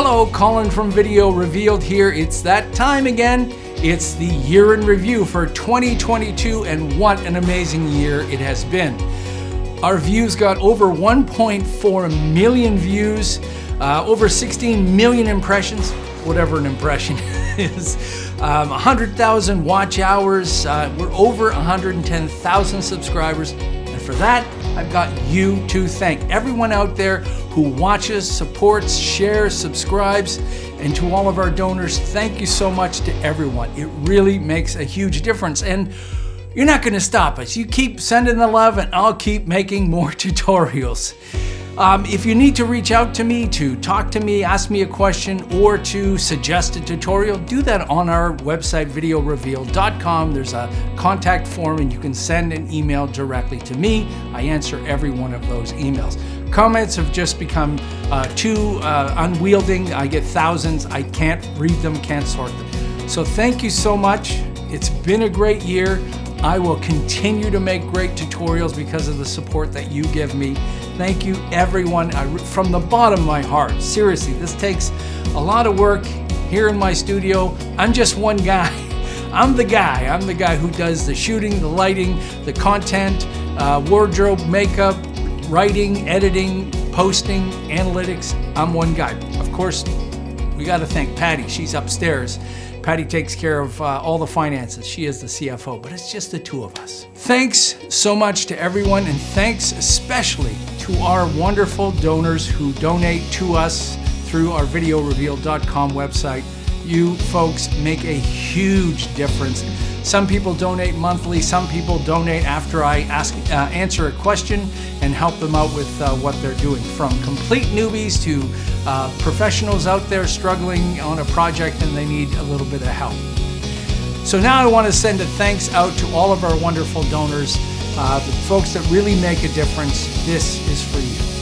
Hello, Colin from Video Revealed here. It's that time again. It's the year in review for 2022, and what an amazing year it has been. Our views got over 1.4 million views, over 16 million impressions, whatever an impression is, 100,000 watch hours, we're over 110,000 subscribers, and for that, I've got you to thank. Everyone out there who watches, supports, shares, subscribes, and to all of our donors, thank you so much to everyone. It really makes a huge difference, and you're not going to stop us. You keep sending the love, and I'll keep making more tutorials. If you need to reach out to me, to talk to me, ask me a question, or to suggest a tutorial, do that on our website, VideoRevealed.com. There's a contact form, and you can send an email directly to me. I answer every one of those emails. Comments have just become too unwielding. I get thousands. I can't read them, can't sort them. So thank you so much. It's been a great year. I will continue to make great tutorials because of the support that you give me. Thank you, everyone, from the bottom of my heart. Seriously, this takes a lot of work here in my studio. I'm just one guy. I'm the guy who does the shooting, the lighting, the content, wardrobe, makeup, writing, editing, posting, analytics. I'm one guy. Of course, we got to thank Patty. She's upstairs. Patty takes care of all the finances. She is the CFO, but it's just the two of us. Thanks so much to everyone, and thanks especially to our wonderful donors who donate to us through our VideoRevealed.com website. You folks make a huge difference. Some people donate monthly, some people donate after I answer a question and help them out with what they're doing. From complete newbies to professionals out there struggling on a project and they need a little bit of help. So now I want to send a thanks out to all of our wonderful donors, the folks that really make a difference. This is for you.